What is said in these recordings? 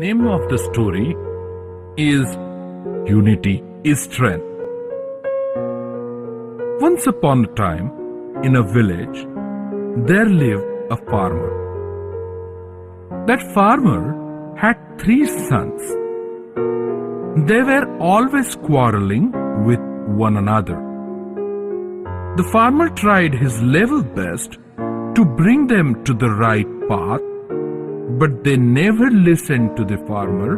Name of the story is Unity is Strength. Once upon a time, in a village, there lived a farmer. That farmer had 3 sons. They were always quarreling with one another. The farmer tried his level best to bring them to the right path, but they never listened to the farmer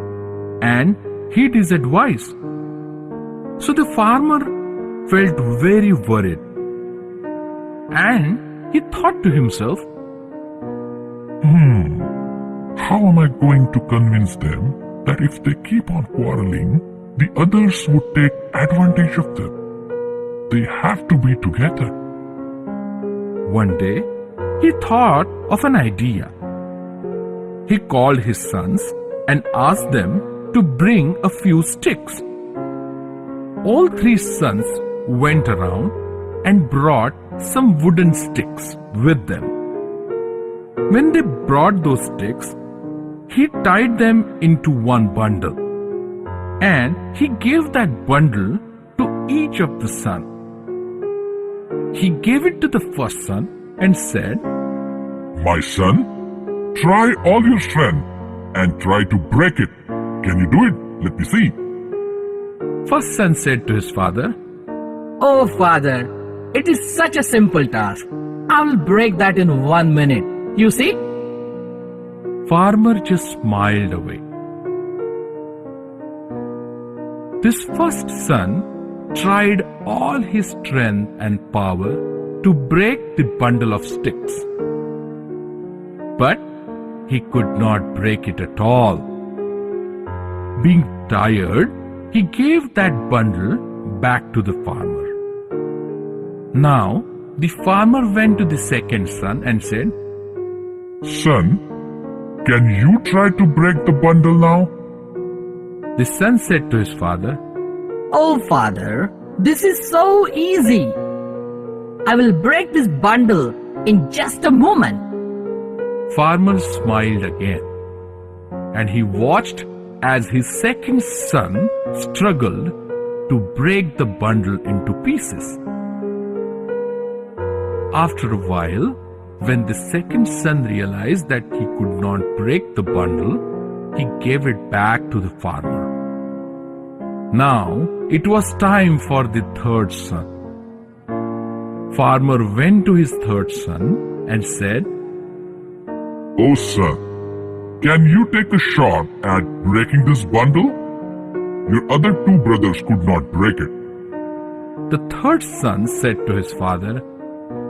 and heed his advice. So the farmer felt very worried, and he thought to himself, How am I going to convince them that if they keep on quarreling, the others would take advantage of them? They have to be together. One day, he thought of an idea. He called his sons and asked them to bring a few sticks. All 3 sons went around and brought some wooden sticks with them. When they brought those sticks, he tied them into one bundle, and he gave that bundle to each of the sons. He gave it to the first son and said, My son, try all your strength and try to break it. Can you do it? Let me see. First son said to his father, Oh, father, it is such a simple task. I will break that in 1 minute. You see? Farmer just smiled away. This first son tried all his strength and power to break the bundle of sticks. But he could not break it at all. Being tired, he gave that bundle back to the farmer. Now, the farmer went to the second son and said, Son, can you try to break the bundle now? The son said to his father, Oh, father, this is so easy. I will break this bundle in just a moment. Farmer smiled again, and he watched as his second son struggled to break the bundle into pieces. After a while, when the second son realized that he could not break the bundle, he gave it back to the farmer. Now it was time for the third son. Farmer went to his third son and said, Oh son, can you take a shot at breaking this bundle? Your other 2 brothers could not break it. The third son said to his father,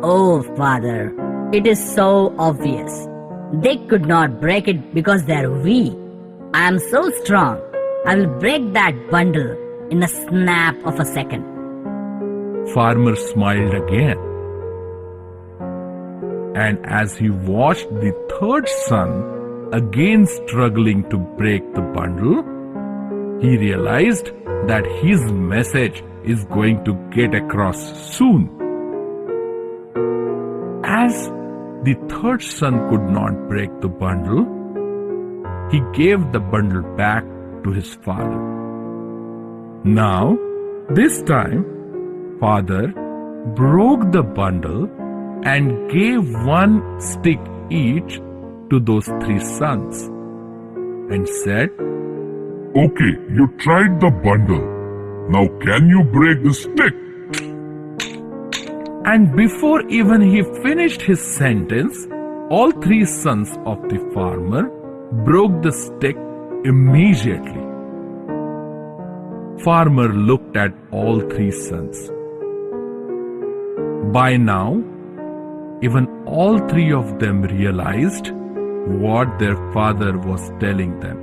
Oh, father, it is so obvious. They could not break it because they are weak. I am so strong. I will break that bundle in a snap of a second. Farmer smiled again. And as he watched the third son again struggling to break the bundle, he realized that his message is going to get across soon. As the third son could not break the bundle, he gave the bundle back to his father. Now, this time, father broke the bundle and gave 1 stick each to those 3 sons and said, Okay, you tried the bundle. Now can you break the stick? And before even he finished his sentence, all 3 sons of the farmer broke the stick immediately. Farmer looked at all 3 sons. By now, even all 3 of them realized what their father was telling them.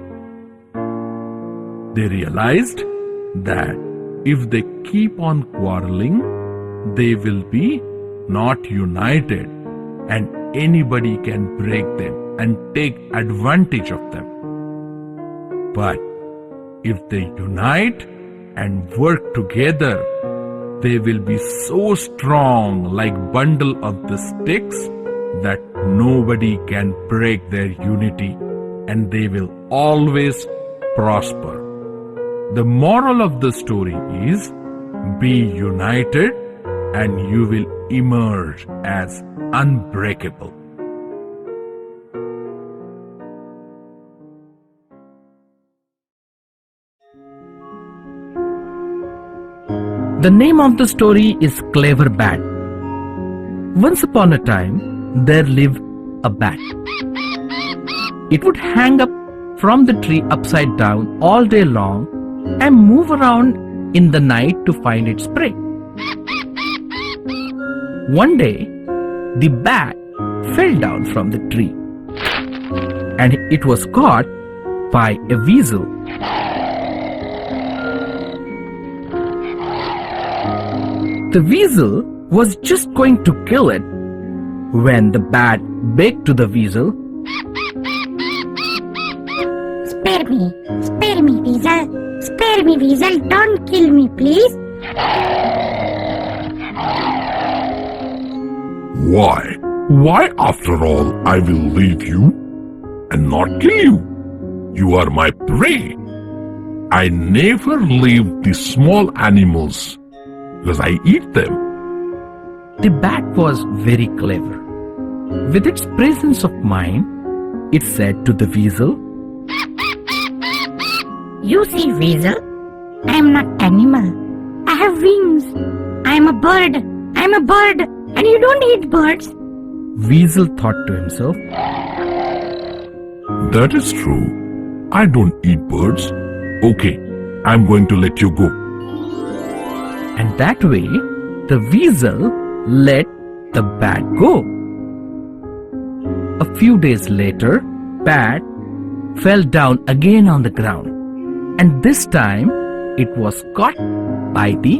They realized that if they keep on quarreling, they will be not united, and anybody can break them and take advantage of them. But if they unite and work together, they will be so strong like bundle of the sticks that nobody can break their unity and they will always prosper. The moral of the story is be united and you will emerge as unbreakable. The name of the story is Clever Bat. Once upon a time, there lived a bat. It would hang up from the tree upside down all day long and move around in the night to find its prey. One day, the bat fell down from the tree and it was caught by a weasel. The weasel was just going to kill it when the bat begged to the weasel, Spare me, weasel. Spare me, weasel. Don't kill me, please. Why? Why, after all, I will leave you and not kill you? You are my prey. I never leave the small animals because I eat them. The bat was very clever. With its presence of mind, it said to the weasel, You see, weasel, I am not animal. I have wings. I am a bird. I am a bird, and you don't eat birds. Weasel thought to himself, That is true. I don't eat birds. Okay, I'm going to let you go. and that way the weasel let the bat go. A few days later, bat fell down again on the ground, and this time it was caught by the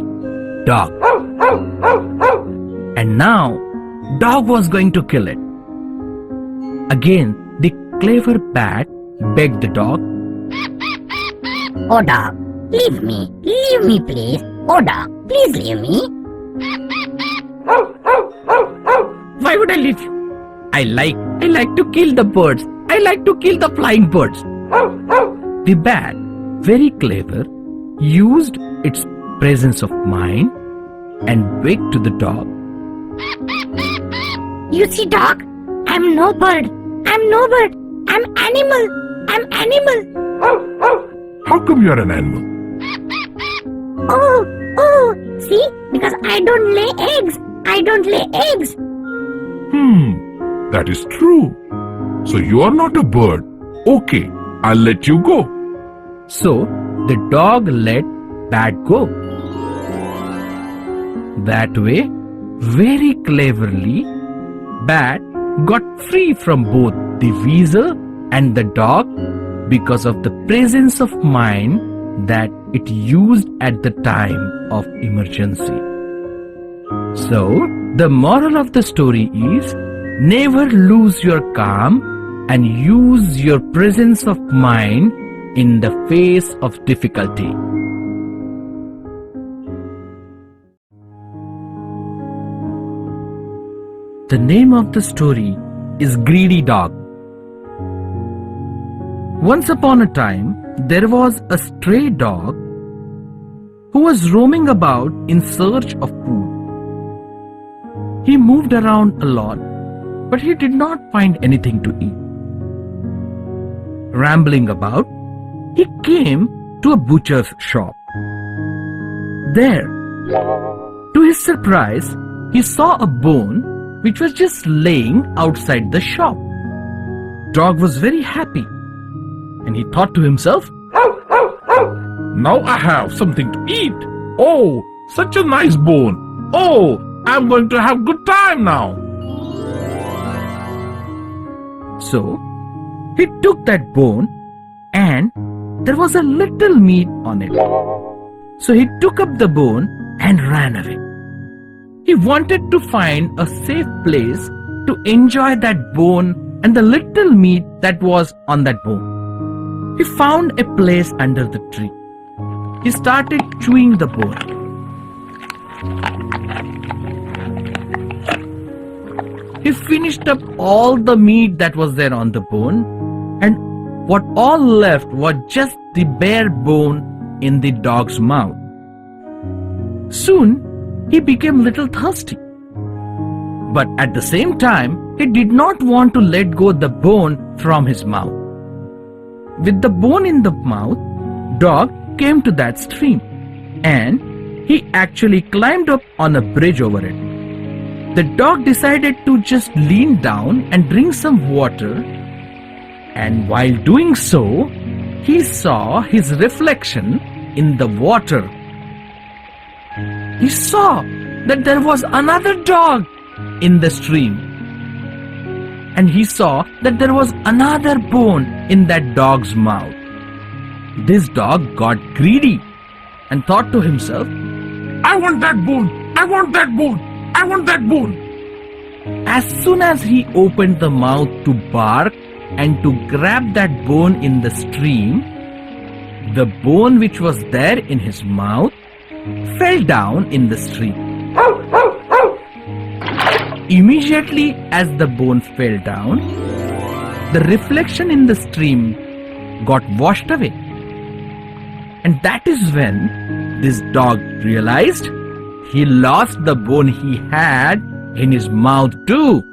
dog. And now dog was going to kill it. Again, the clever bat begged the dog, Oh, dog, leave me. Leave me, please. Oh, dog, please leave me. Why would I leave you? I like to kill the birds. I like to kill the flying birds. The bat, very clever, used its presence of mind and begged to the dog, You see, dog, I'm no bird. I'm no bird. I'm animal. I'm animal. How come you are an animal? Oh, see, because I don't lay eggs. I don't lay eggs. That is true. So you are not a bird. Okay, I'll let you go. so the dog let bat go. That way, very cleverly, bat got free from both the weasel and the dog because of the presence of mind that it used at the time of emergency. So, the moral of the story is never lose your calm and use your presence of mind in the face of difficulty. The name of the story is Greedy Dog. Once upon a time, there was a stray dog who was roaming about in search of food. He moved around a lot, but he did not find anything to eat. Rambling about, he came to a butcher's shop. There, to his surprise, he saw a bone which was just laying outside the shop. Dog was very happy, and he thought to himself, Now I have something to eat. Oh, such a nice bone. Oh, I'm going to have good time now. So, he took that bone and there was a little meat on it. So he took up the bone and ran away. He wanted to find a safe place to enjoy that bone and the little meat that was on that bone. He found a place under the tree. He started chewing the bone. He finished up all the meat that was there on the bone, and what all left was just the bare bone in the dog's mouth. Soon, he became a little thirsty. But at the same time, he did not want to let go the bone from his mouth. With the bone in the mouth, dog came to that stream, and he actually climbed up on a bridge over it. The dog decided to just lean down and drink some water, and while doing so, he saw his reflection in the water. He saw that there was another dog in the stream, and he saw that there was another bone in that dog's mouth. This dog got greedy and thought to himself, I want that bone! I want that bone! I want that bone! as soon as he opened the mouth to bark and to grab that bone in the stream, the bone which was there in his mouth fell down in the stream. Immediately as the bone fell down, the reflection in the stream got washed away. And that is when this dog realized he lost the bone he had in his mouth too.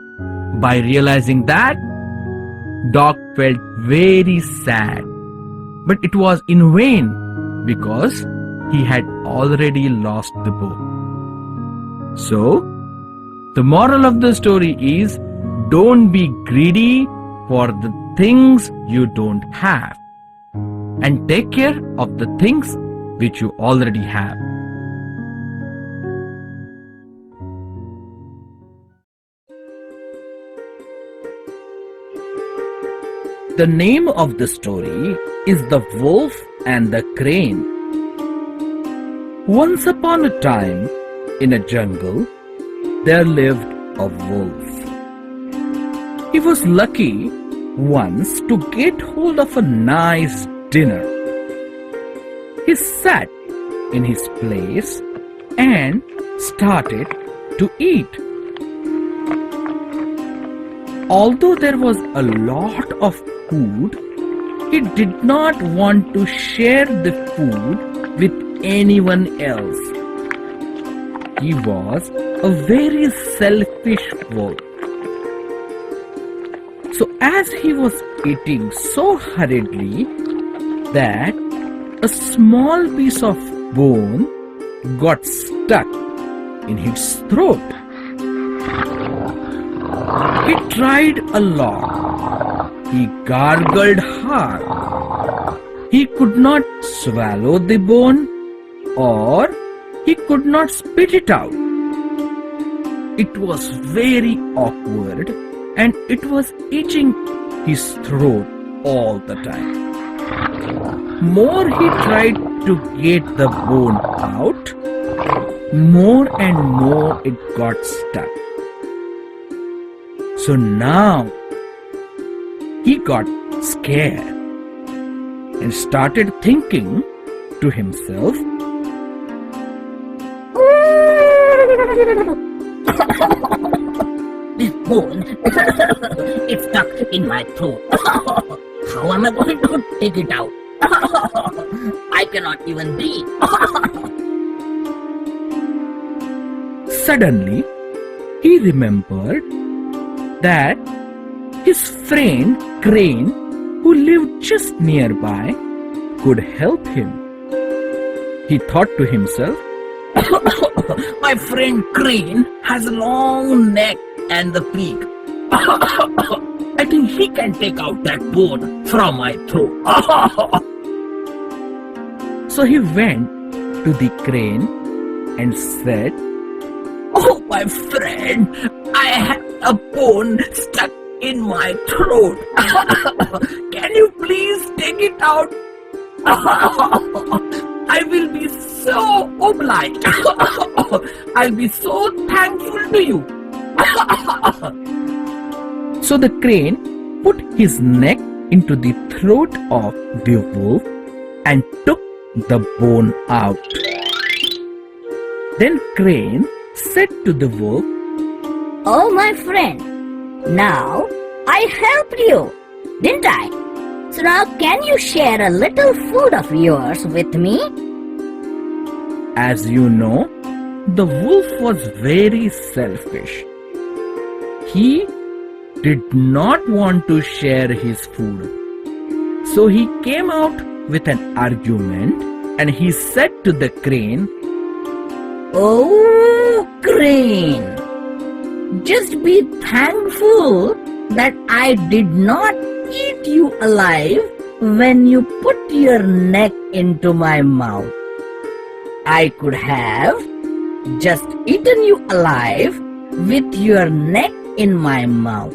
By realizing that, dog felt very sad. But it was in vain because he had already lost the bone. So, the moral of the story is, don't be greedy for the things you don't have, and take care of the things which you already have. The name of the story is The Wolf and the Crane. Once upon a time, in a jungle, there lived a wolf. He was lucky once to get hold of a nice dinner. He sat in his place and started to eat. Although there was a lot of food, he did not want to share the food with anyone else. He was a very selfish wolf. So as he was eating so hurriedly that a small piece of bone got stuck in his throat. He tried a lot. He gargled hard. He could not swallow the bone, or he could not spit it out. It was very awkward, and it was itching his throat all the time. More he tried to get the bone out, more and more it got stuck. So now he got scared and started thinking to himself, This bone is stuck in my throat. How am I going to take it out? I cannot even breathe. Suddenly, he remembered that his friend Crane, who lived just nearby, could help him. He thought to himself, My friend Crane has a long neck and the beak. I think he can take out that bone from my throat. so he went to the crane and said, Oh, my friend, I have a bone stuck in my throat. Can you please take it out? I will be so obliged. I'll be so thankful to you. So the crane put his neck into the throat of the wolf and took the bone out. Then Crane said to the wolf, Oh, my friend, now I helped you, didn't I? So now can you share a little food of yours with me? As you know, the wolf was very selfish. He did not want to share his food. So he came out with an argument and he said to the crane, Oh, crane! Just be thankful that I did not eat you alive when you put your neck into my mouth. I could have just eaten you alive with your neck in my mouth.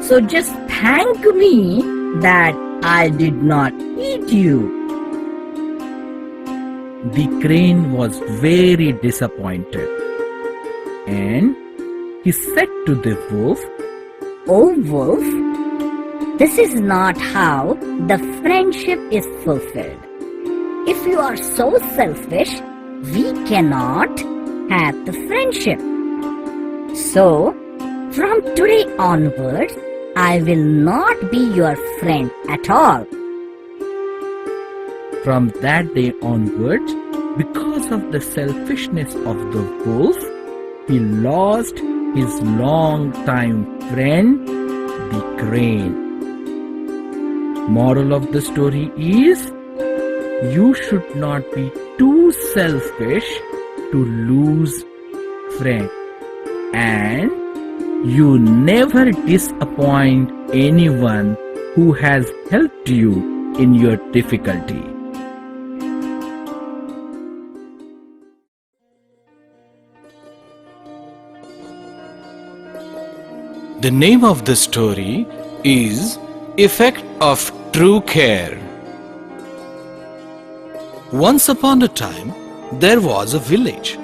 So just thank me that I did not eat you. The crane was very disappointed and he said to the wolf, Oh, wolf, this is not how the friendship is fulfilled. If you are so selfish, we cannot have the friendship. So, from today onwards, I will not be your friend at all. From that day onwards, because of the selfishness of the wolf, he lost his long-time friend, the crane. Moral of the story is, you should not be too selfish to lose friends, and you never disappoint anyone who has helped you in your difficulty. The name of the story is Effect of True Care. Once upon a time, there was a village.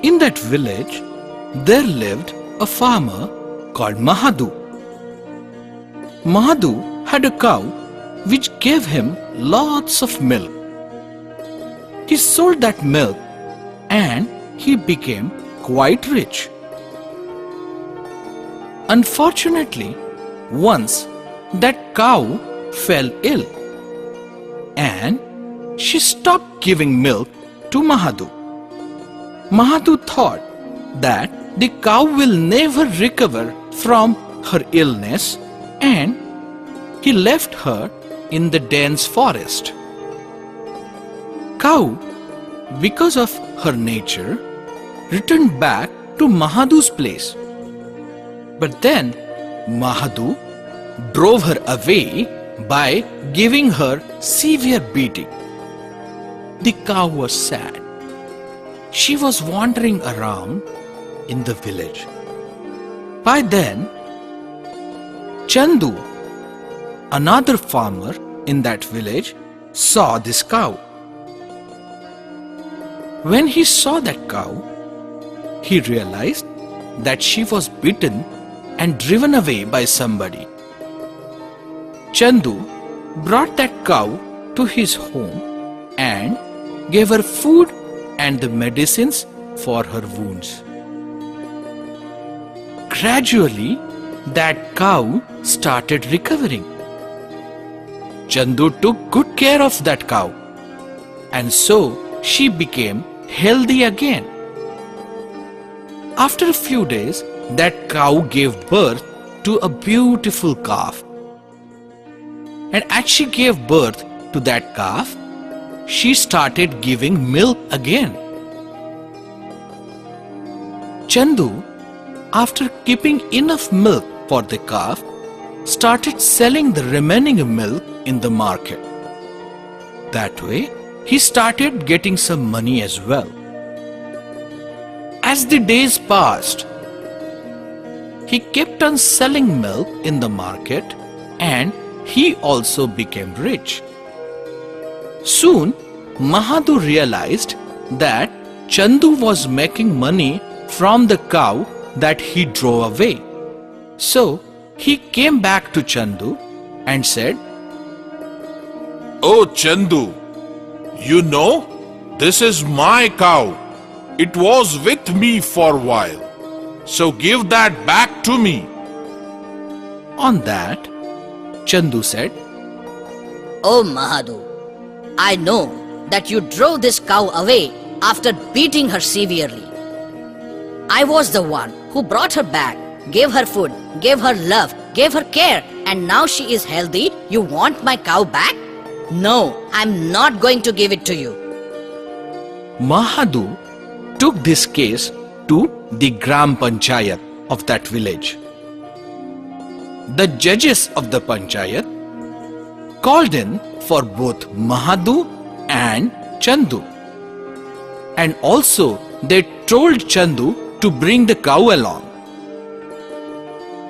In that village, there lived a farmer called Mahadu. Mahadu had a cow which gave him lots of milk. He sold that milk and he became quite rich. Unfortunately, once that cow fell ill and she stopped giving milk to Mahadu. Mahadu thought that the cow will never recover from her illness and he left her in the dense forest. Cow, because of her nature, returned back to Mahadu's place. But then Mahadu drove her away by giving her severe beating. The cow was sad. She was wandering around in the village. By then, Chandu, another farmer in that village, saw this cow. When he saw that cow, he realized that she was beaten and driven away by somebody. Chandu brought that cow to his home and gave her food and the medicines for her wounds. Gradually, that cow started recovering. Chandu took good care of that cow, and so she became healthy again. After a few days, that cow gave birth to a beautiful calf. And as she gave birth to that calf, she started giving milk again. Chandu, after keeping enough milk for the calf, started selling the remaining milk in the market. That way, he started getting some money as well. As the days passed, he kept on selling milk in the market and he also became rich. Soon, Mahadu realized that Chandu was making money from the cow that he drove away. So, he came back to Chandu and said, Oh Chandu, you know, this is my cow. It was with me for a while. So give that back to me. On that, Chandu said, Oh Mahadu, I know that you drove this cow away after beating her severely. I was the one who brought her back, gave her food, gave her love, gave her care, and now she is healthy. You want my cow back? No, I'm not going to give it to you. Mahadu took this case to the Gram Panchayat of that village. The judges of the Panchayat called in for both Mahadu and Chandu. And also they told Chandu to bring the cow along.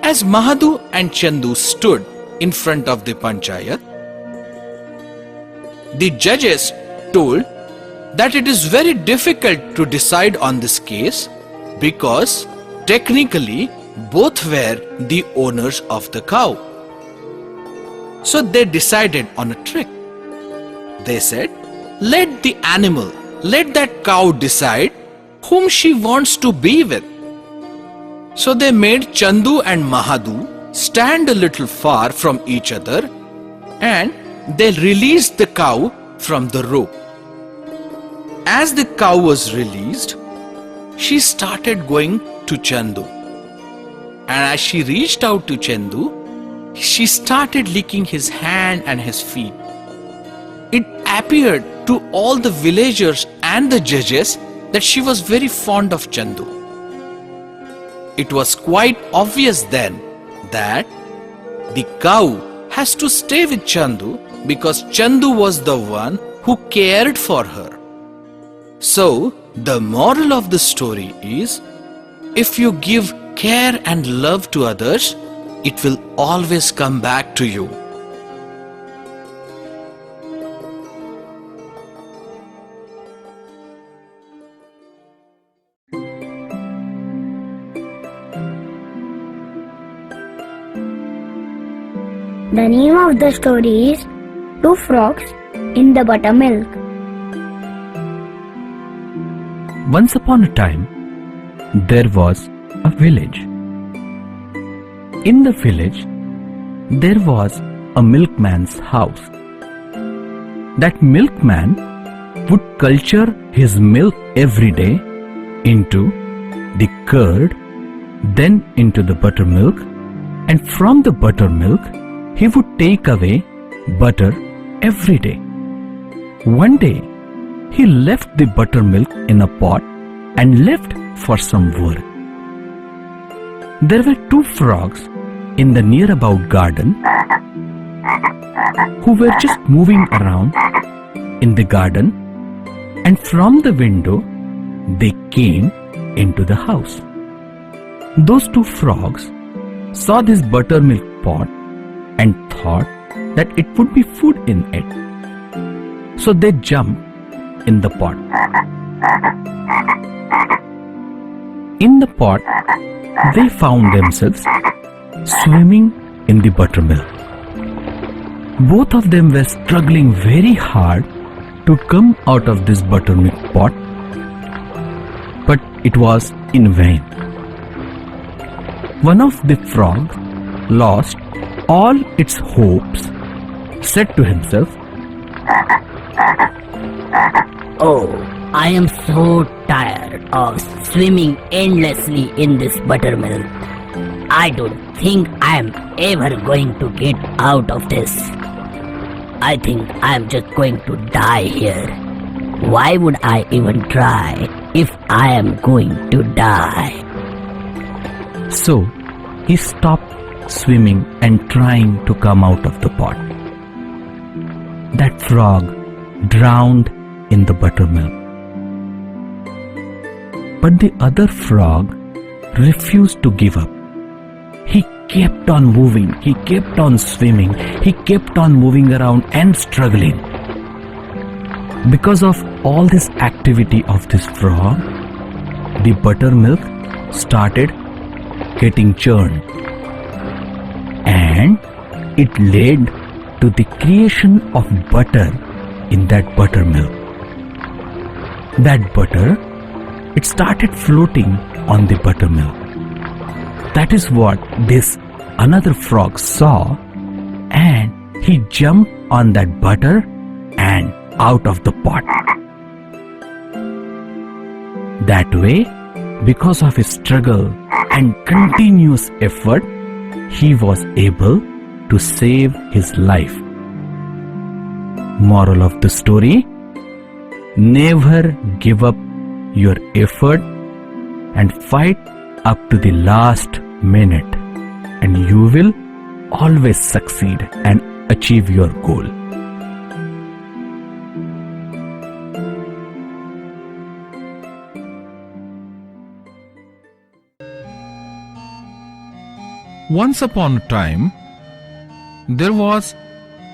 As Mahadu and Chandu stood in front of the Panchayat, the judges told that it is very difficult to decide on this case because technically both were the owners of the cow. So they decided on a trick. They said, let that cow decide whom she wants to be with. So they made Chandu and Mahadu stand a little far from each other and they released the cow from the rope. As the cow was released, she started going to Chandu. And as she reached out to Chandu, she started licking his hand and his feet. It appeared to all the villagers and the judges that she was very fond of Chandu. It was quite obvious then that the cow has to stay with Chandu because Chandu was the one who cared for her. So, the moral of the story is, if you give care and love to others, it will always come back to you. The name of the story is Two Frogs in the Buttermilk. Once upon a time, there was a village. In the village, there was a milkman's house. That milkman would culture his milk every day into the curd, then into the buttermilk, and from the buttermilk, he would take away butter every day. One day, he left the buttermilk in a pot and left for some work. There were two frogs in the near about garden who were just moving around in the garden, and from the window they came into the house. Those two frogs saw this buttermilk pot and thought that it would be food in it. So they jumped in the pot. In the pot, they found themselves swimming in the buttermilk. Both of them were struggling very hard to come out of this buttermilk pot, but it was in vain. One of the frogs lost all its hopes, said to himself, Oh, I am so tired of swimming endlessly in this buttermilk. I don't think I am ever going to get out of this. I think I am just going to die here. Why would I even try if I am going to die? So he stopped swimming and trying to come out of the pot. That frog drowned in the buttermilk. But the other frog refused to give up. He kept on moving, he kept on swimming, he kept on moving around and struggling. Because of all this activity of this frog, the buttermilk started getting churned, and it led to the creation of butter in that buttermilk. That butter, it started floating on the buttermilk. That is what this another frog saw and he jumped on that butter and out of the pot. That way, because of his struggle and continuous effort, he was able to save his life. Moral of the story: never give up your effort and fight up to the last minute, and you will always succeed and achieve your goal. Once upon a time, there was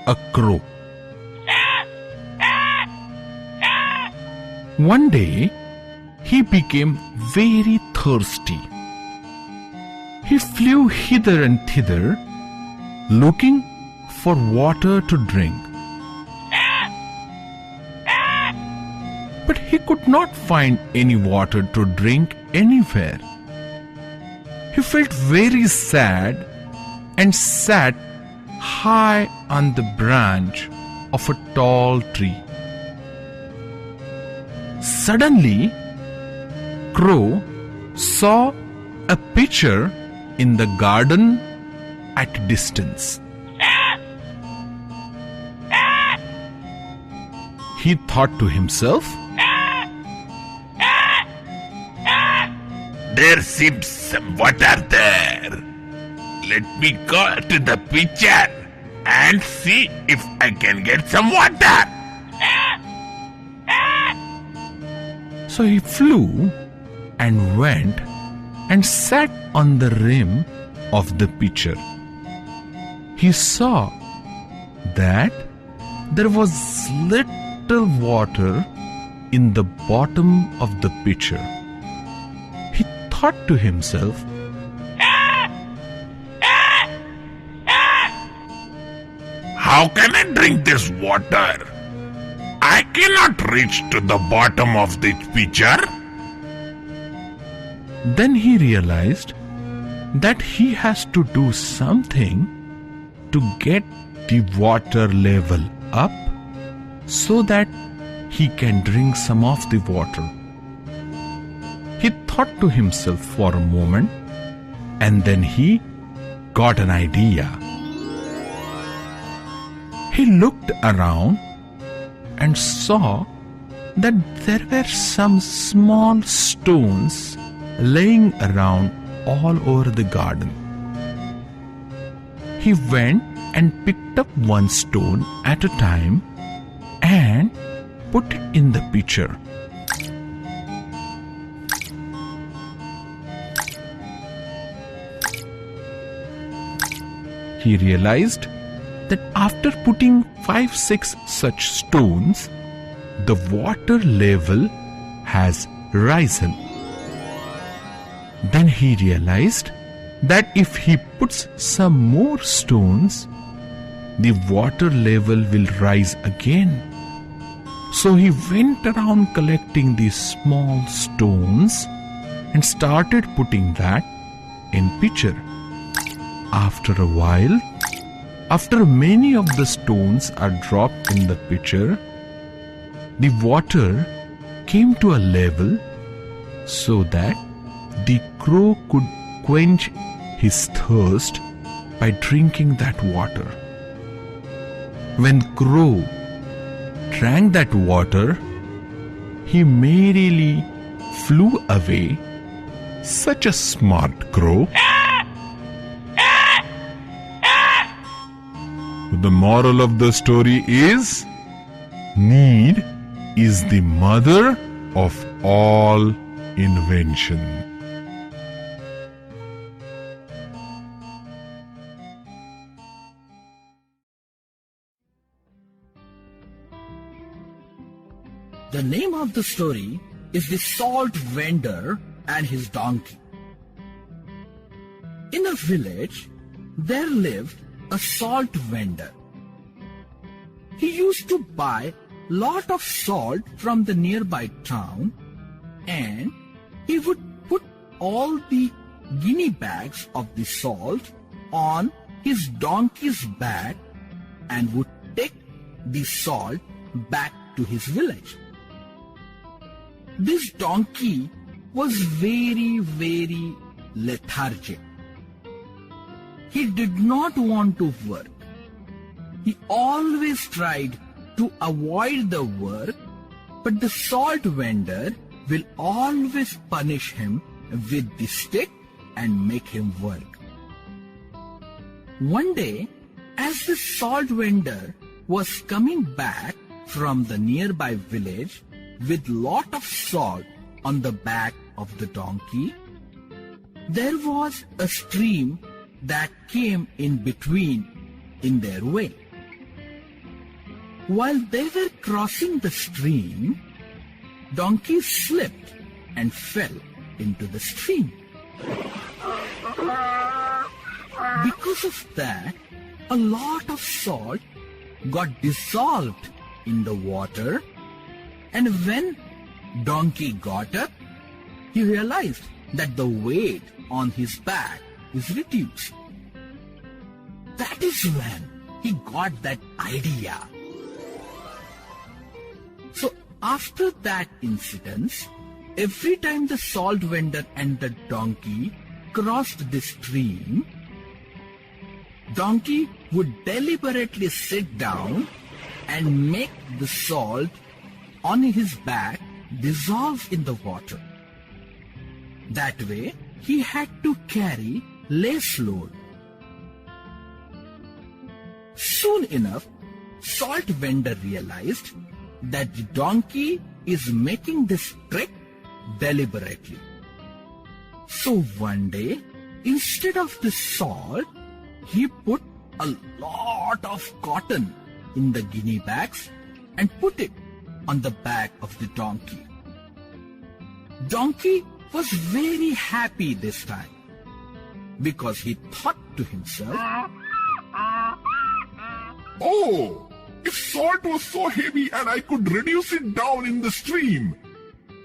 a crow. One day, he became very thirsty. He flew hither and thither, looking for water to drink. But he could not find any water to drink anywhere. He felt very sad and sat high on the branch of a tall tree. Suddenly, Crow saw a pitcher in the garden at a distance. He thought to himself, There seems some water there. Let me go to the pitcher and see if I can get some water. so he flew and went and sat on the rim of the pitcher. He saw that there was little water in the bottom of the pitcher. He thought to himself, How can I drink this water? I cannot reach to the bottom of this pitcher. then he realized that he has to do something to get the water level up so that he can drink some of the water. He thought to himself for a moment, and then he got an idea. He looked around and saw that there were some small stones laying around all over the garden. He went and picked up one stone at a time and put it in the pitcher. He realized that after putting 5-6 such stones, the water level has risen. Then he realized that if he puts some more stones, the water level will rise again. So he went around collecting these small stones and started putting that in pitcher. After a while, after many of the stones are dropped in the pitcher, the water came to a level so that the crow could quench his thirst by drinking that water. When Crow drank that water, he merrily flew away. Such a smart crow. The moral of the story is, need is the mother of all invention. The name of the story is The Salt Vendor and His Donkey. In a village, there lived a salt vendor. He used to buy lot of salt from the nearby town, and he would put all the guinea bags of the salt on his donkey's back and would take the salt back to his village. This donkey was very, very lethargic. He did not want to work. He always tried to avoid the work, but the salt vendor will always punish him with the stick and make him work. One day, as the salt vendor was coming back from the nearby village with lot of salt on the back of the donkey, there was a stream that came in between in their way. While they were crossing the stream, donkey slipped and fell into the stream. Because of that, a lot of salt got dissolved in the water, and when donkey got up, he realized that the weight on his back is reduced. That is when he got that idea. So after that incident, every time the salt vendor and the donkey crossed the stream, donkey would deliberately sit down and make the salt on his back dissolve in the water. That way, he had to carry less load. Soon enough, salt vendor realized that the donkey is making this trick deliberately. So one day, instead of the salt, he put a lot of cotton in the guinea bags and put it on the back of the donkey. Donkey was very happy this time because he thought to himself, Oh, if salt was so heavy and I could reduce it down in the stream,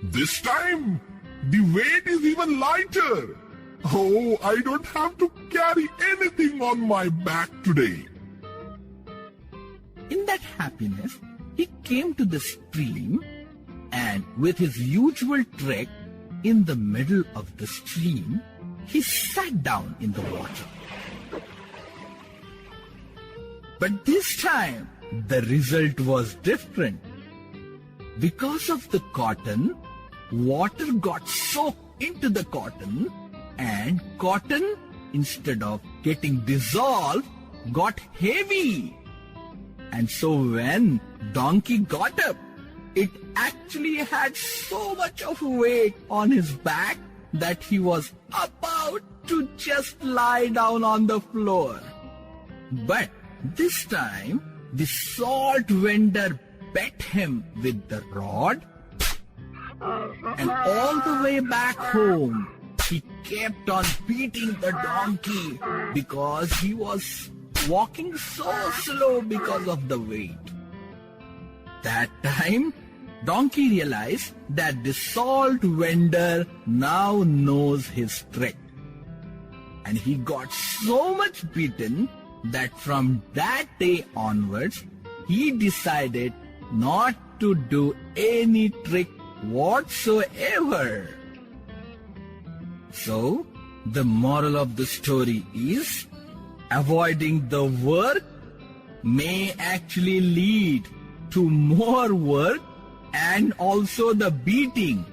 this time the weight is even lighter. Oh, I don't have to carry anything on my back today. in that happiness, he came to the stream and with his usual trick in the middle of the stream, he sat down in the water. But this time, the result was different. Because of the cotton, water got soaked into the cotton, and cotton, instead of getting dissolved, got heavy. And so when donkey got up, it actually had so much of weight on his back that he was about to just lie down on the floor. But this time, the salt vendor bet him with the rod, and all the way back home, he kept on beating the donkey because he was walking so slow because of the weight. That time, donkey realized that the salt vendor now knows his trick. And he got so much beaten that from that day onwards, he decided not to do any trick whatsoever. So, the moral of the story is, avoiding the work may actually lead to more work and also the beating.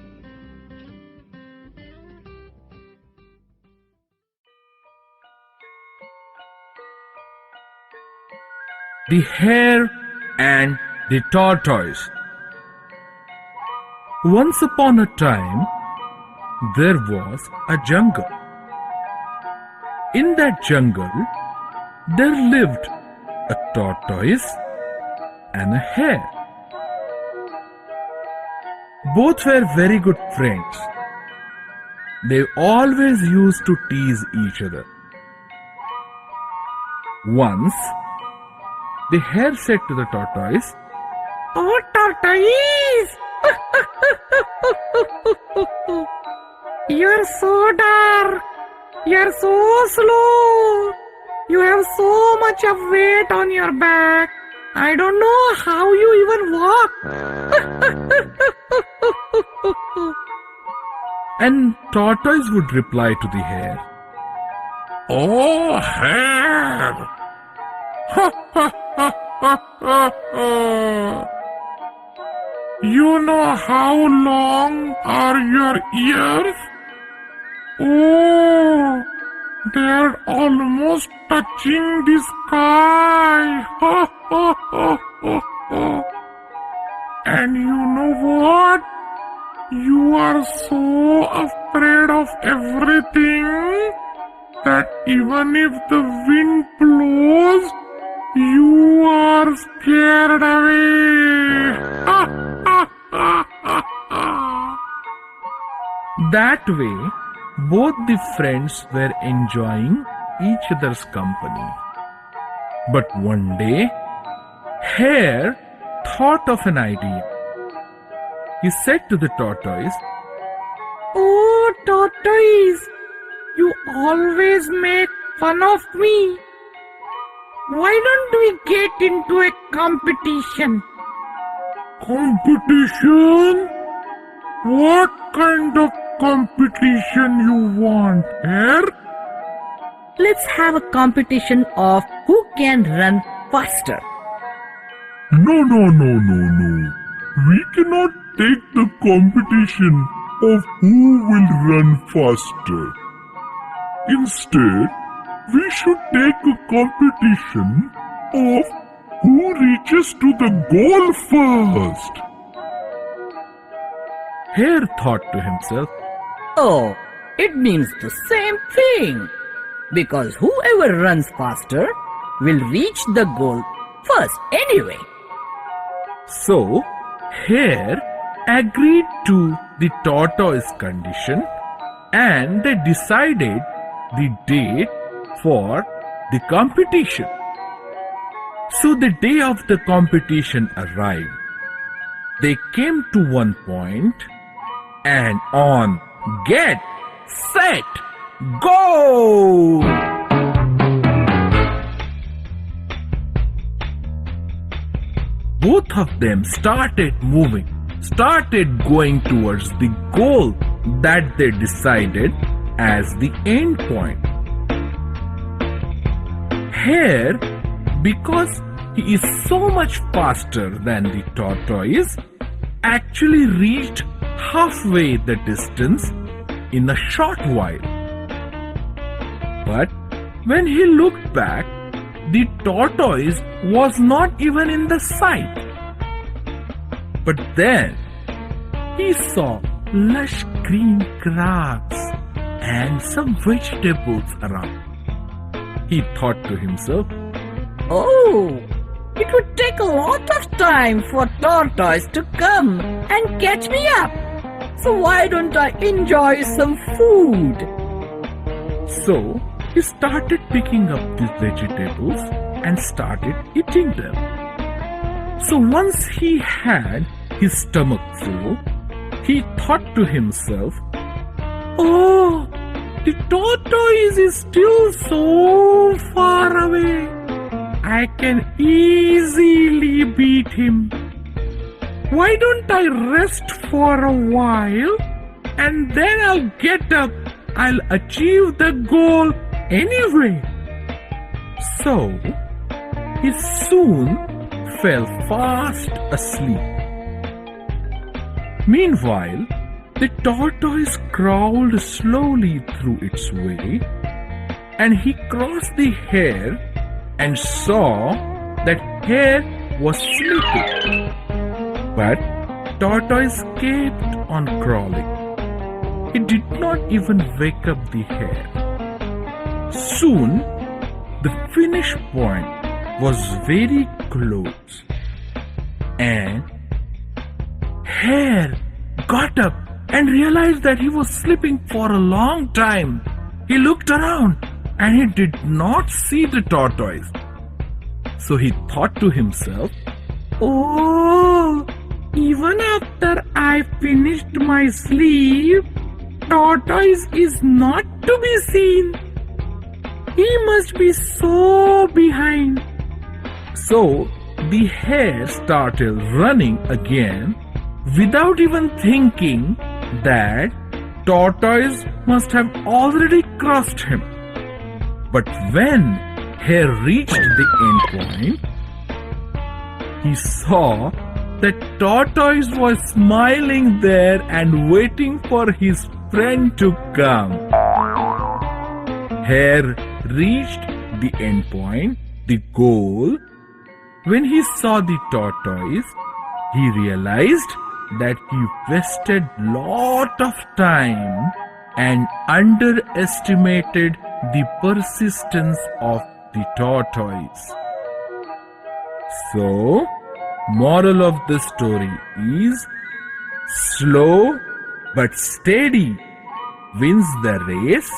The Hare and the Tortoise. Once upon a time, there was a jungle. In that jungle, there lived a tortoise and a hare. Both were very good friends. They always used to tease each other. Once, the hare said to the tortoise, Oh, tortoise! You're so dark. You're so slow. You have so much of weight on your back. I don't know how you even walk. And tortoise would reply to the hare, Oh, hare! You know how long are your ears? Oh, they're almost touching the sky. And you know what? You are so afraid of everything that even if the wind blows, you are scared away. That way, both the friends were enjoying each other's company. But one day, Hare thought of an idea. He said to the tortoise, Oh, tortoise, you always make fun of me. Why don't we get into a competition? Competition? What kind of competition you want, hare? Let's have a competition of who can run faster. No. We cannot take the competition of who will run faster. Instead, we should take a competition of who reaches to the goal first. Hare thought to himself, Oh, it means the same thing. Because whoever runs faster will reach the goal first anyway. So, Hare agreed to the tortoise condition and they decided the date for the competition. So the day of the competition arrived. They came to one point and on get, set, go! Both of them started moving, started going towards the goal that they decided as the end point. Hare, because he is so much faster than the tortoise, actually reached halfway the distance in a short while. But when he looked back, the tortoise was not even in the sight. But then he saw lush green grass and some vegetables around. He thought to himself, Oh, it would take a lot of time for tortoise to come and catch me up. So why don't I enjoy some food? So he started picking up the vegetables and started eating them. So once he had his stomach full, he thought to himself, Oh, the tortoise is still so far away. I can easily beat him. Why don't I rest for a while and then I'll get up. I'll achieve the goal anyway. So he soon fell fast asleep. Meanwhile, the tortoise crawled slowly through its way and he crossed the hare and saw that hare was sleeping. But tortoise kept on crawling. He did not even wake up the hare. Soon, the finish point was very close. And hare got up and realized that he was sleeping for a long time. He looked around and he did not see the tortoise. So he thought to himself, Oh, even after I finished my sleep, tortoise is not to be seen. He must be so behind. So the hare started running again without even thinking that tortoise must have already crossed him. But when hare reached the end point, he saw that tortoise was smiling there and waiting for his friend to come. Hare reached the end point, the goal. When he saw the tortoise, he realized that he wasted lot of time and underestimated the persistence of the tortoise. So, moral of the story is slow but steady wins the race,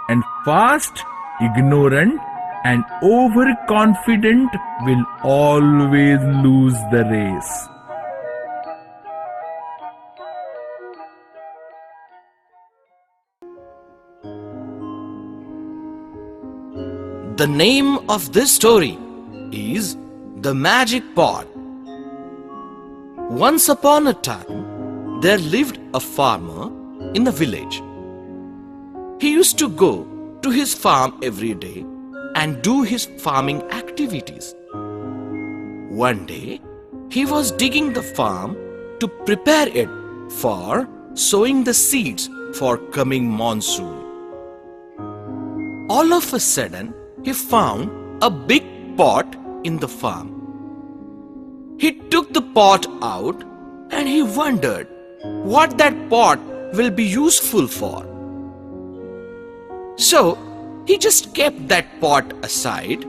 and fast, ignorant and overconfident will always lose the race. The name of this story is The Magic Pot. Once upon a time, there lived a farmer in a village. He used to go to his farm every day and do his farming activities. One day, he was digging the farm to prepare it for sowing the seeds for coming monsoon. All of a sudden, he found a big pot in the farm. He took the pot out and he wondered what that pot will be useful for. So, he just kept that pot aside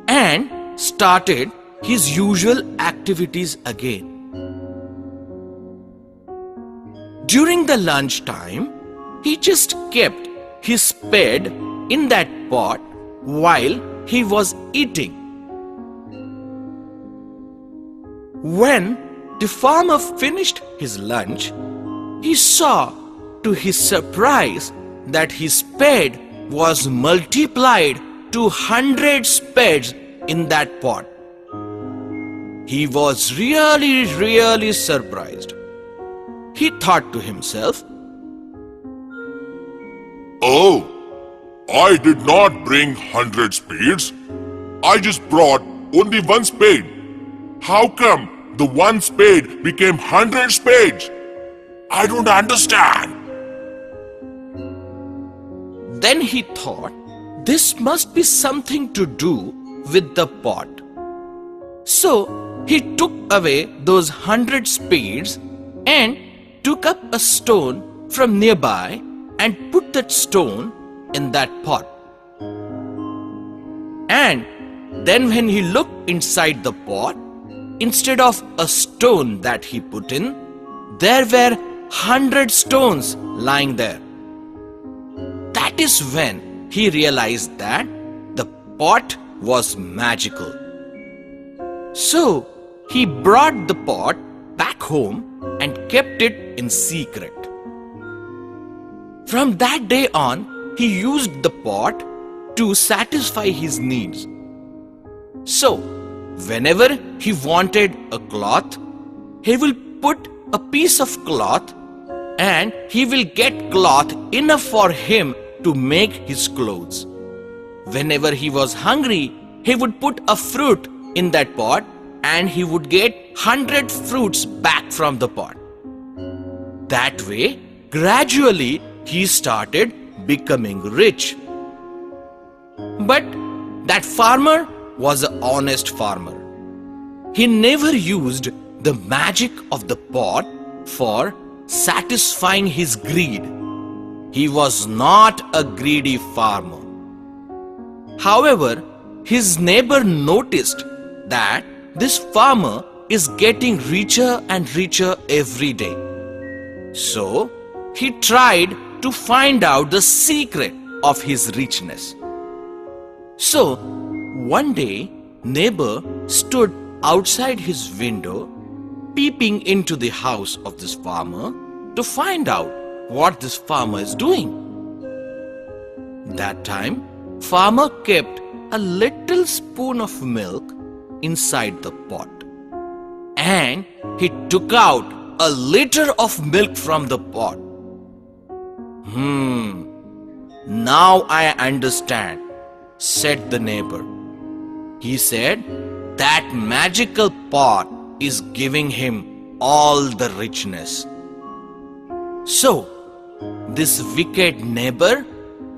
and started his usual activities again. During the lunch time, he just kept his spade in that pot while he was eating. When the farmer finished his lunch, he saw to his surprise that his spade was multiplied to 100 spades in that pot. He was really surprised. He thought to himself, Oh, I did not bring 100 spades. I just brought only one spade. How come the one spade became 100 spades? I don't understand. Then he thought this must be something to do with the pot. So he took away those 100 spades and took up a stone from nearby and put that stone in that pot. And then when he looked inside the pot, instead of a stone that he put in, there were 100 stones lying there. That is when he realized that the pot was magical. So he brought the pot back home and kept it in secret. From that day on, he used the pot to satisfy his needs. So, whenever he wanted a cloth, he will put a piece of cloth and he will get cloth enough for him to make his clothes. Whenever he was hungry, he would put a fruit in that pot and he would get 100 fruits back from the pot. That way, gradually, he started becoming rich. But that farmer was an honest farmer. He never used the magic of the pot for satisfying his greed. He was not a greedy farmer. However, his neighbor noticed that this farmer is getting richer and richer every day. So, he tried to find out the secret of his richness. So, one day, neighbor stood outside his window, peeping into the house of this farmer to find out what this farmer is doing. That time, farmer kept a little spoon of milk inside the pot, and he took out a liter of milk from the pot. Now I understand, said the neighbor. He said that magical pot is giving him all the richness. So, this wicked neighbor,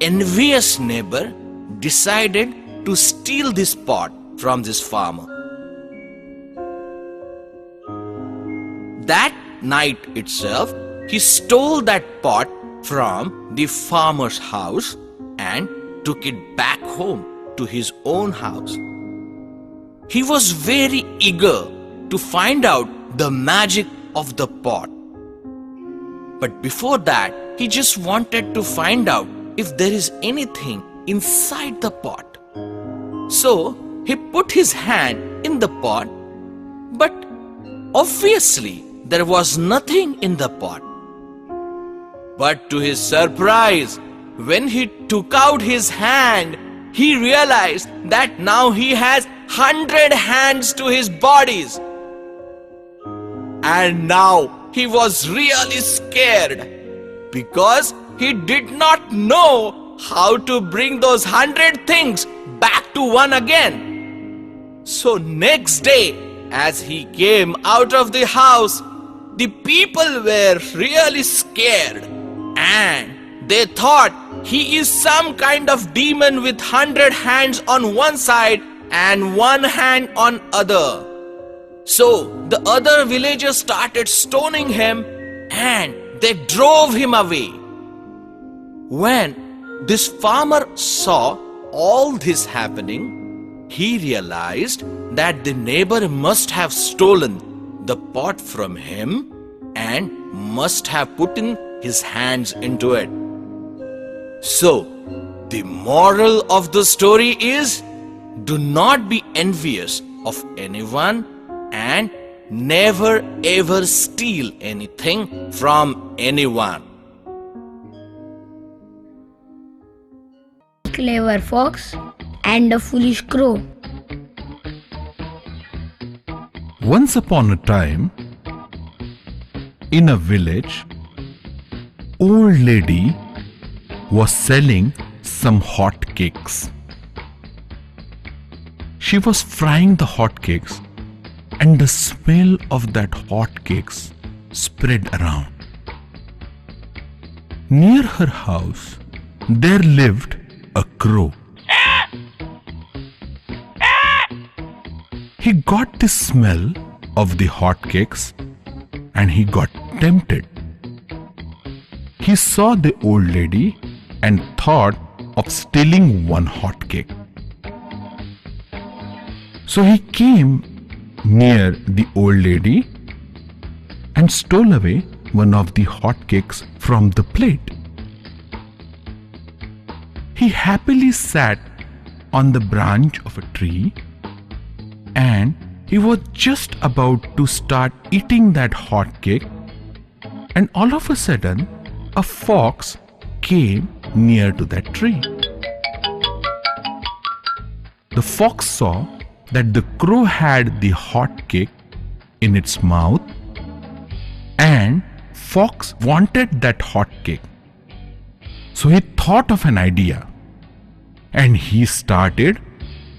envious neighbor, decided to steal this pot from this farmer. That night itself, he stole that pot from the farmer's house and took it back home to his own house. He was very eager to find out the magic of the pot. But before that, he just wanted to find out if there is anything inside the pot. So he put his hand in the pot, but obviously there was nothing in the pot. But to his surprise, when he took out his hand, he realized that now he has 100 hands to his bodies. And now he was really scared because he did not know how to bring those 100 things back to one again. So next day, as he came out of the house, the people were really scared and they thought he is some kind of demon with 100 hands on one side and one hand on other. So the other villagers started stoning him and they drove him away. When this farmer saw all this happening, he realized that the neighbor must have stolen the pot from him and must have put in his hands into it. So, the moral of the story is, do not be envious of anyone and never ever steal anything from anyone. Clever fox and a foolish crow. Once upon a time, in a village, old lady was selling some hot cakes. She was frying the hot cakes and the smell of that hot cakes spread around. Near her house, there lived a crow. He got the smell of the hot cakes and he got tempted. He saw the old lady and thought of stealing one hot cake. So he came near the old lady and stole away one of the hot cakes from the plate. He happily sat on the branch of a tree and he was just about to start eating that hot cake, and all of a sudden a fox came near to that tree. The fox saw that the crow had the hot cake in its mouth and fox wanted that hot cake. So he thought of an idea and he started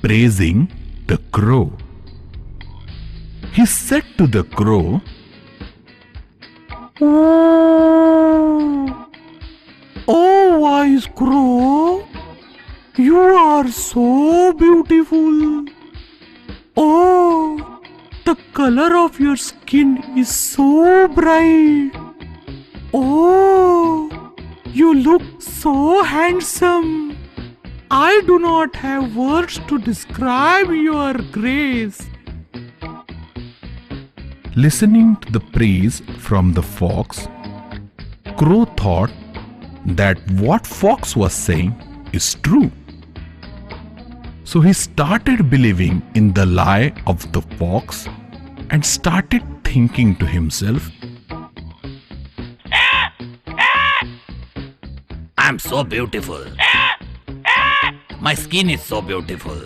praising the crow. He said to the crow, "Oh, wise crow, you are so beautiful. Oh, the color of your skin is so bright. Oh, you look so handsome. I do not have words to describe your grace." Listening to the praise from the fox, Crow thought that what Fox was saying is true. So he started believing in the lie of the fox and started thinking to himself, I'm so beautiful. my skin is so beautiful.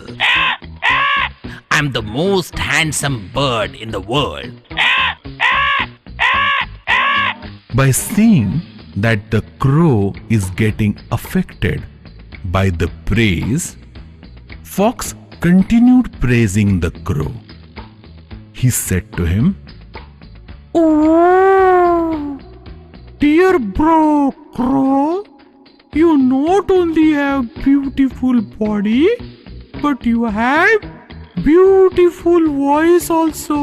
I'm the most handsome bird in the world. By seeing that the crow is getting affected by the praise, Fox continued praising the crow. He said to him, "Oh, dear bro crow, you not only have beautiful body, but you have beautiful voice also.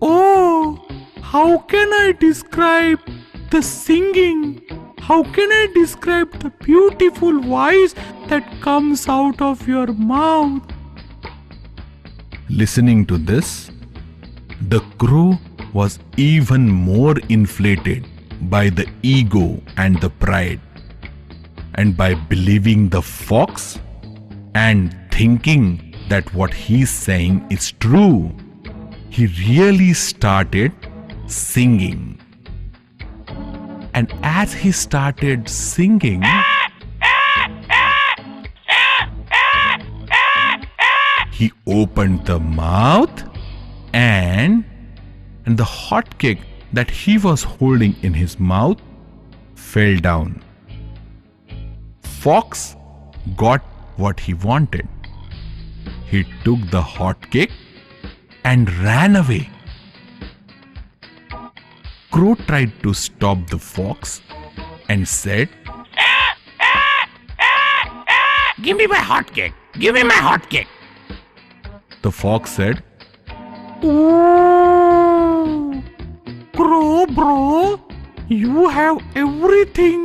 Oh, how can I describe the singing? How can I describe the beautiful voice that comes out of your mouth?" Listening to this, the crow was even more inflated by the ego and the pride. And by believing the fox and thinking that what he's saying is true, he really started singing. And as he started singing, he opened the mouth and the hot cake that he was holding in his mouth fell down. Fox got what he wanted. He took the hot cake and ran away. Crow tried to stop the fox and said, Give me my hot cake. Give me my hot cake. The fox said, "Oh, crow bro, you have everything,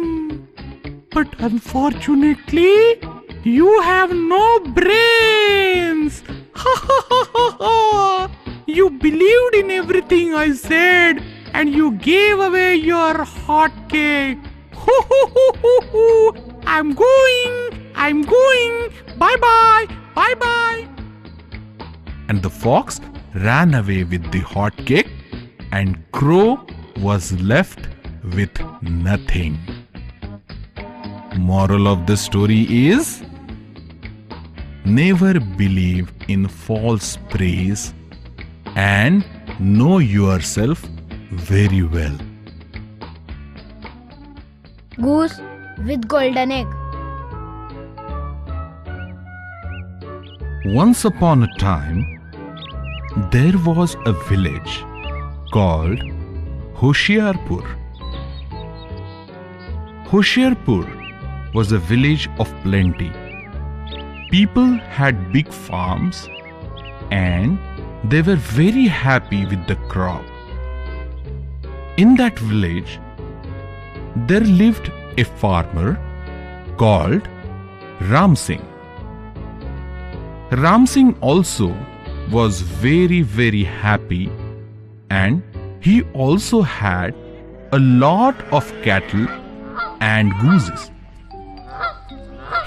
but unfortunately, you have no brains. You believed in everything I said and you gave away your hot cake. I'm going. Bye bye. And the fox ran away with the hot cake, and Crow was left with nothing. Moral of the story is: never believe in false praise and know yourself very well. Goose with golden egg. Once upon a time, there was a village called Hoshiarpur. Hoshiarpur was a village of plenty. People had big farms and they were very happy with the crop. In that village, there lived a farmer called Ram Singh. Ram Singh also was very, very happy, and he also had a lot of cattle and gooses.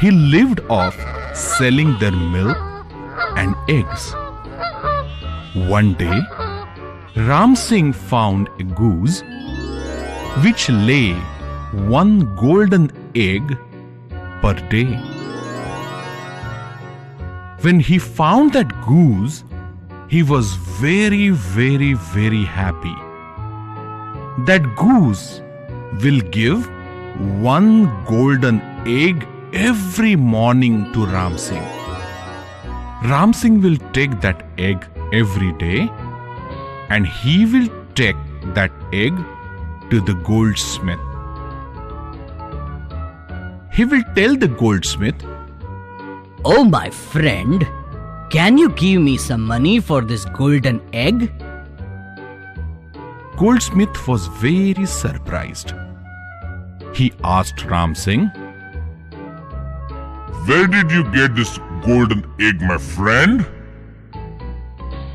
He lived off selling their milk and eggs. One day, Ram Singh found a goose which lay one golden egg per day. When he found that goose, he was very, very, very happy. That goose will give one golden egg every morning to Ram Singh. Ram Singh will take that egg every day, and he will take that egg to the goldsmith. He will tell the goldsmith, "Oh, my friend, can you give me some money for this golden egg?" Goldsmith was very surprised. He asked Ram Singh, Where did you get this golden egg, my friend?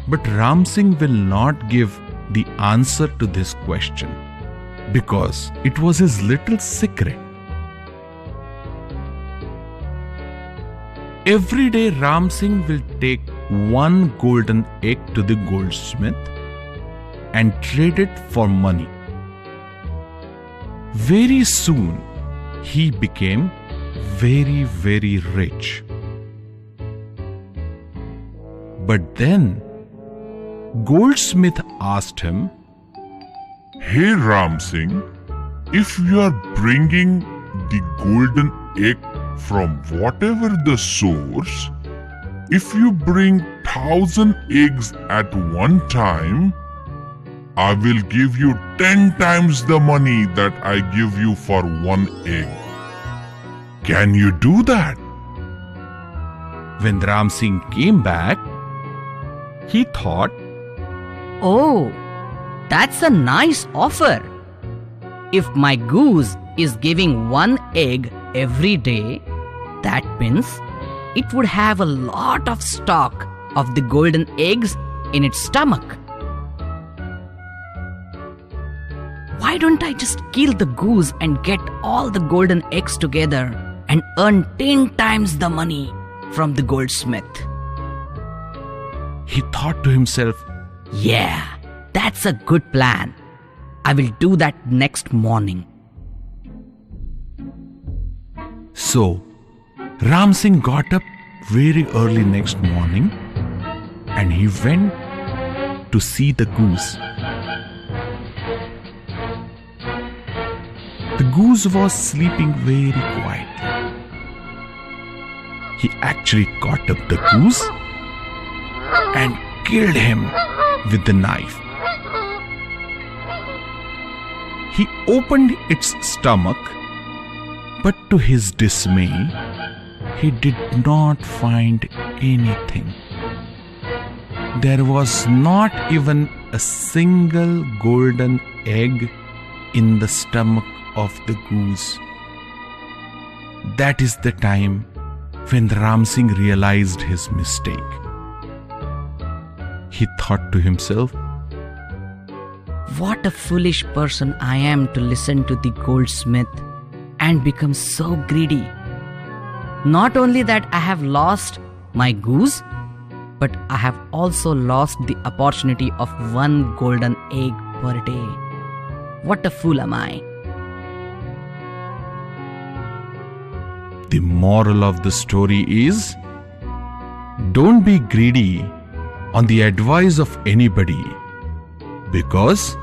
but Ram Singh will not give the answer to this question because it was his little secret. Every day Ram Singh will take one golden egg to the goldsmith and trade it for money. Very soon he became very, very rich. But then Goldsmith asked him, Hey Ram Singh, if you are bringing the golden egg from whatever the source, if you bring 1,000 eggs at one time, I will give you 10 times the money that I give you for one egg. Can you do that? When Ram Singh came back, he thought, Oh, that's a nice offer. If my goose is giving one egg every day, that means it would have a lot of stock of the golden eggs in its stomach. Why don't I just kill the goose and get all the golden eggs together and earn 10 times the money from the goldsmith? he thought to himself, Yeah, that's a good plan. I will do that next morning. So Ram Singh got up very early next morning and he went to see the goose. The goose was sleeping very quietly. He actually caught up the goose and killed him with the knife. He opened its stomach, but to his dismay, he did not find anything. There was not even a single golden egg in the stomach of the goose. That is the time when Ram Singh realized his mistake. He thought to himself, What a foolish person I am to listen to the goldsmith and become so greedy. Not only that I have lost my goose, but I have also lost the opportunity of one golden egg per day. What a fool am I? the moral of the story is, don't be greedy on the advice of anybody, because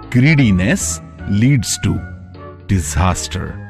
greediness leads to disaster.